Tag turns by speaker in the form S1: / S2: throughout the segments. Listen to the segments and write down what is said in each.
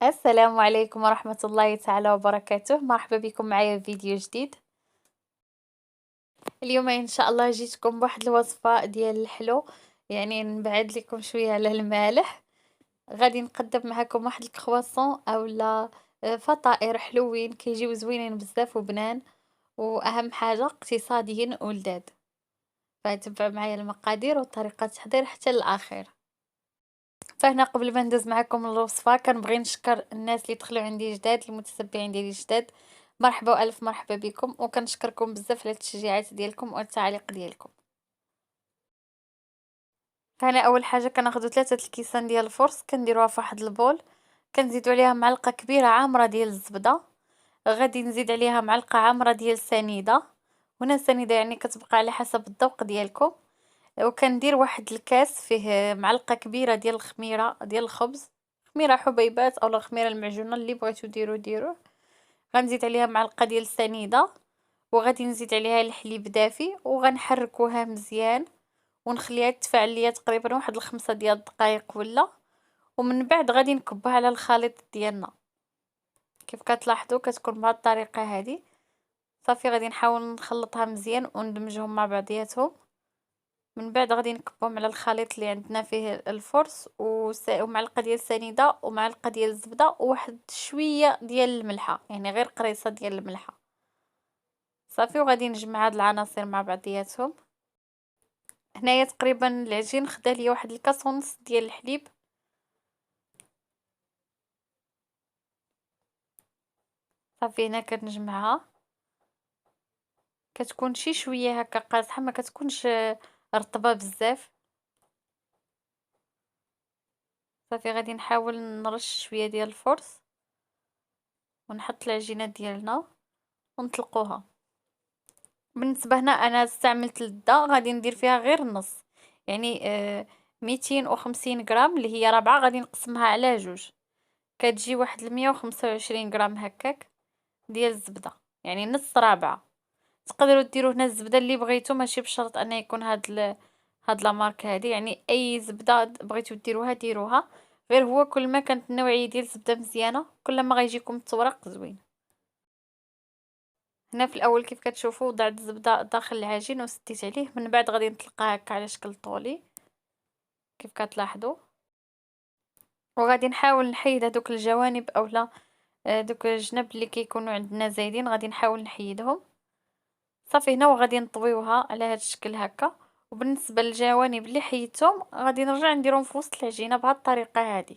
S1: السلام عليكم ورحمة الله تعالى وبركاته، مرحبا بكم معايا في فيديو جديد. اليوم إن شاء الله جيتكم بواحد الوصفة ديال الحلو، يعني نبعد لكم شوية على المالح. غادي نقدم معكم واحد الكرواسون اولا فطائر حلوين كيجيو زوينين بزاف وبنان، واهم حاجة اقتصاديين ولذاذ. فتبعوا معايا المقادير وطريقة التحضير حتى للأخير. فهنا قبل ما ندوز معكم الوصفة كنبغي نشكر الناس اللي دخلوا عندي جداد، المتتبعين ديالي جداد. مرحبا والف مرحبا بكم، وكنشكركم بزاف على التشجيعات ديالكم والتعاليق ديالكم. فهنا اول حاجه كناخذوا 3 الكيسان ديال الفرص كنديروها في واحد البول. كنزيدوا عليها معلقه كبيره عامره ديال الزبده. غادي نزيد عليها معلقه عامره ديال السنيده. هنا السنيده يعني كتبقى على حسب الذوق ديالكم. وكندير واحد الكاس فيه معلقة كبيرة ديال الخميرة ديال الخبز، خميرة حبيبات أو الخميرة المعجونة اللي بغيتو ديروه. غنزيد عليها معلقة ديال السنيدة، وغادي نزيد عليها الحليب دافي وغنحركوها مزيان، ونخليها تفاعل ليا تقريبا واحد الخمسة ديال الدقائق ولا. ومن بعد غادي نكبها على الخليط ديالنا. كيف كتلاحظوا كتكون بهذه الطريقة هذه. صافي غادي نحاول نخلطها مزيان وندمجهم مع بعضياتهم. من بعد غادي نكبهم على الخليط اللي عندنا فيه الفرص ومعلقه ديال السنيده ومعلقه ديال الزبده وواحد شويه ديال الملحه، يعني غير قريصه ديال الملحه. صافي وغادي نجمع هاد العناصر مع بعضياتهم. هنايا تقريبا العجين خدا ليا واحد الكاس ونص ديال الحليب. صافي هنا كنجمعها، كتكون شي شويه هكا قاصحه، ما كتكونش رطبه بزاف. صافي غادي نحاول نرش شويه ديال الفرص ونحط العجينه ديالنا ونطلقوها. بالنسبة هنا أنا استعملت لدة غادي ندير فيها غير النص، يعني 250 غرام اللي هي ربعة غادي نقسمها على جوج، كتجي واحد 125 غرام هكاك ديال الزبدة، يعني نص رابعة. تقدروا ديروا هنا الزبدة اللي بغيتو، ماشي بشرط أن يكون هاد لا مارك هادي، يعني أي زبدة بغيتو ديروها ديروها. غير هو كل ما كانت النوعية ديال الزبدة مزيانة كل ما غيجيكم التورق زوين. هنا في الاول كيف كتشوفوا وضعت الزبده داخل العجين وسديت عليه، من بعد غادي نطلقها هكا على شكل طولي كيف كتلاحظوا. وغادي نحاول نحيد هذوك الجوانب اولا دوك الجناب اللي كيكونوا عندنا زايدين غادي نحاول نحيدهم. صافي هنا وغادي نطويوها على هذا الشكل هكا. وبالنسبه للجوانب اللي حيدتهم غادي نرجع نديرهم في وسط العجينه بهذه الطريقه هذه،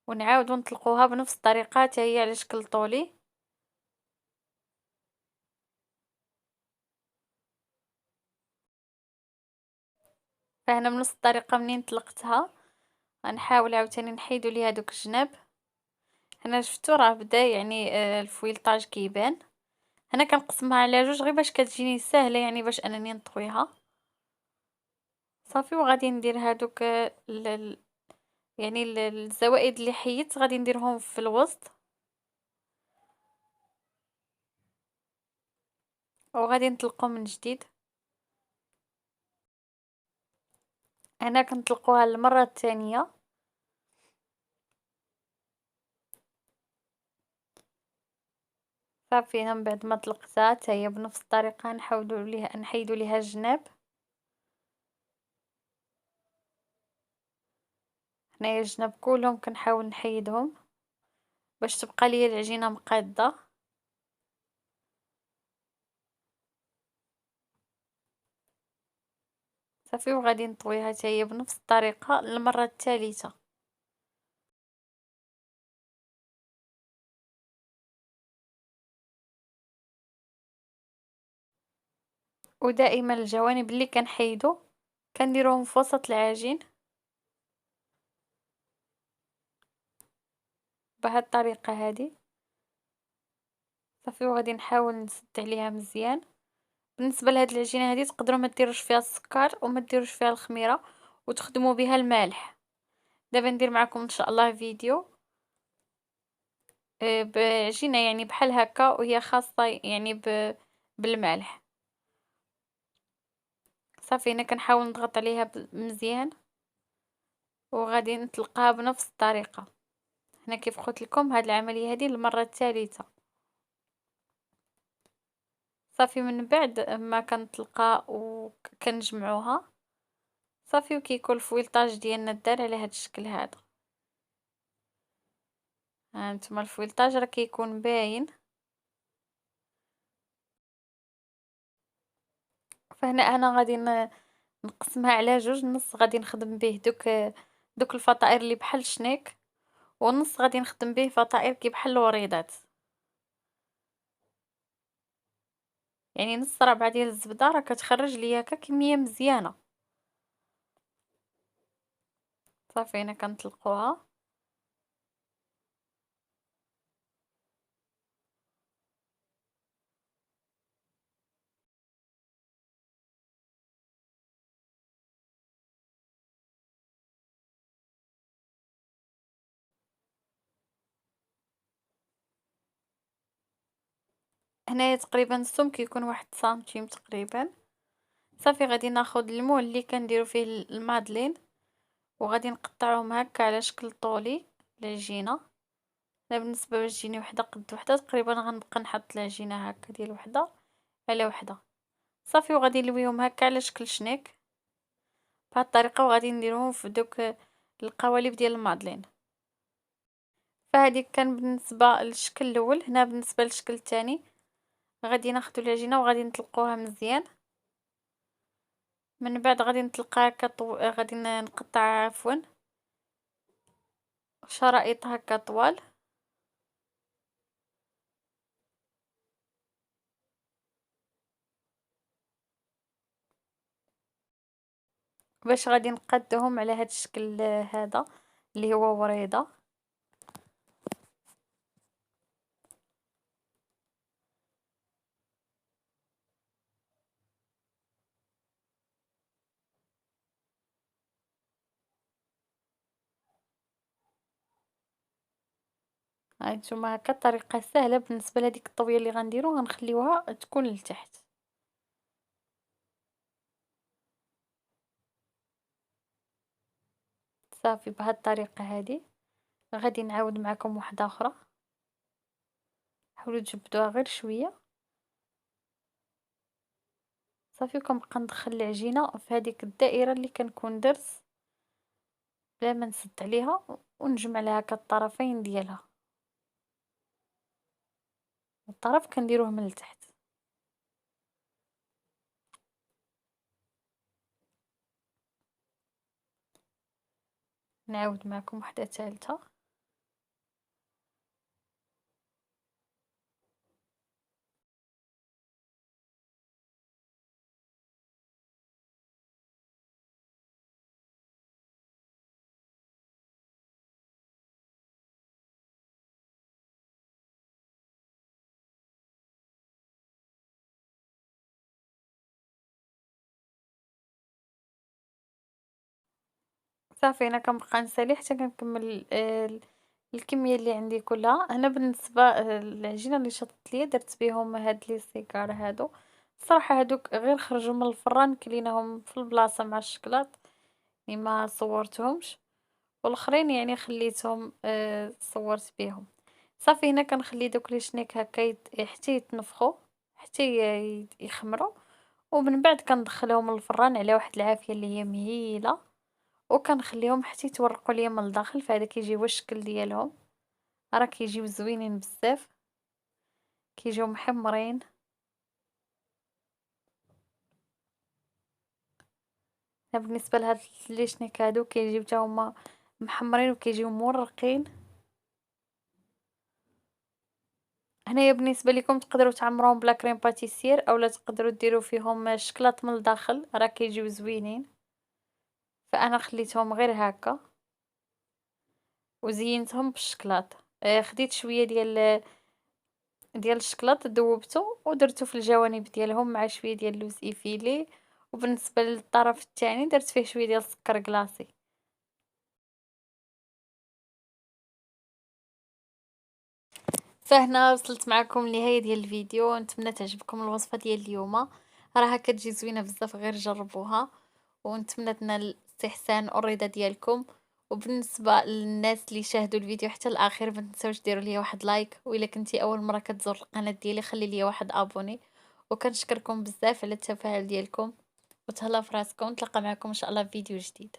S1: ونعاودوا نطلقوها بنفس الطريقه حتى هي على شكل طولي. فهنا بنفس الطريقه منين طلقتها غنحاول عاوتاني نحيدو ليها دوك الجناب. هنا شفتو راه بدا يعني الفويلطاج كيبان. هنا كنقسمها على جوج غير باش كتجيني ساهله، يعني باش انني نطويها. صافي وغادي ندير هادوك يعني الزوائد اللي حيدت غادي نديرهم في الوسط، وغادي نطلقهم من جديد. هنا كنطلقوها المره الثانيه. صافي هنا من بعد ما طلقتها حتى هي بنفس الطريقه نحاولوا ليها نحيدوا ليها الجناب. هنايا الجناب كلهم كنحاول نحيدهم باش تبقى لي العجينه مقاده. صافي وغادي نطويها حتى هي بنفس الطريقه المره الثالثه. ودائما الجوانب اللي كنحيدو كنديروهم في وسط العجين بهاد الطريقه هذه. صافي وغادي نحاول نسد عليها مزيان. بالنسبه لهاد العجينه هذه تقدروا ما ديروش فيها السكر وما ديروش فيها الخميره وتخدموا بها المالح. دابا ندير معكم ان شاء الله فيديو بعجينه يعني بحال هكا وهي خاصه يعني بالمالح. صافي هنا كنحاول نضغط عليها مزيان وغادي نطلقها بنفس الطريقة. هنا كيف قلت لكم هاد العملية هذه المرة الثالثة. صافي من بعد ما كنطلقها وكنجمعوها صافي، وكيكون الفويلطاج ديالنا دار على هاد الشكل هذا. ها نتوما الفويلطاج راه كيكون باين. فهنا انا غادي نقسمها على جوج، نص غادي نخدم به دوك الفطائر اللي بحال الشنيك، ونص غادي نخدم به فطائر كي بحال الوريضات. يعني نص ربعة ديال الزبدة راه كتخرج ليا هكا كمية مزيانة. صافي هنا كنطلقوها. هنايا تقريبا السمك كيكون واحد سنتيم تقريبا. صافي غادي ناخد المول اللي كنديرو فيه المادلين، وغادي نقطعهم هكا على شكل طولي العجينه. انا بالنسبه باش تجيني وحده قد وحده تقريبا غنبقى نحط العجينه هكا ديال وحده على وحده. صافي وغادي نلويهم هكا على شكل شنيك بهاد الطريقه، وغادي نديرهم في دوك القوالب ديال المادلين. فهادي كان بالنسبه للشكل الاول. هنا بالنسبه للشكل الثاني غادي ناخدو العجينه وغادي نطلقوها مزيان. من بعد غادي نطلقها هكا غادي نقطع عفوا شرائط هكا طوال، باش غادي نقادهم على هاد الشكل هذا اللي هو وريضة. هانتوما هكا طريقة سهلة بالنسبة لهاديك الطوية اللي غنديرو غنخليوها تكون لتحت. صافي بهاد الطريقة هادي. غادي نعاود معكم واحدة اخرى، حاولوا تجبدوها غير شوية. صافي وكنبقى ندخل العجينة في هذيك الدائرة اللي كنكون درت بلا ما نسد عليها، ونجمع لها هكا الطرفين ديالها. الطرف كنديروه من التحت. نعاود معكم واحدة ثالثة. صافي انا كنبقى نسالي حتى كنكمل الكميه اللي عندي كلها. هنا بالنسبه العجينه اللي شطت ليا درت بهم هاد لي سيكار هادو. الصراحه هادوك غير خرجوا من الفران كليناهم في البلاصه مع الشكلاط، يعني ما صورتهمش. والاخرين يعني خليتهم صورت بهم. صافي هنا كنخلي دوك لي شنيك هكا حتى يتنفخوا، حتى يخمروا، ومن بعد كندخلهم الفران على واحد العافيه اللي هي مهيله، وكنخليهم حتى يتورقوا ليا من الداخل. فهذا كيجي هو الشكل ديالهم، راه كيجيو زوينين بزاف، كيجيو محمرين. بالنسبه لهاد لي شنيك هادو كيجيو حتى هما محمرين وكيجيو مورقين. هنايا بالنسبه لكم تقدروا تعمروهم بلا كريم باتيسير اولا تقدروا ديروا فيهم الشكلاط من الداخل، راه كيجيو زوينين. فانا خليتهم غير هكا وزينتهم بالشكلاط. خديت شويه ديال الشكلاط ذوبته ودرته في الجوانب ديالهم مع شويه ديال اللوز ايفيلي. وبالنسبه للطرف الثاني درت فيه شويه ديال السكر كلاصي. فهنا وصلت معكم لنهايه ديال الفيديو، نتمنى تعجبكم الوصفه ديال اليوم، راها كتجي زوينه بزاف، غير جربوها ونتمنى تنال الاستحسان والرضا ديالكم. وبالنسبة للناس اللي شاهدوا الفيديو حتى الأخير ما تنساوش ديروا ليا واحد لايك، وإلا كنتي أول مرة كتزور القناة ديالي خلي ليا واحد أبوني، وكنشكركم بزاف على التفاعل ديالكم، وتهلاو فراسكم، نتلاقى معكم إن شاء الله في فيديو جديد.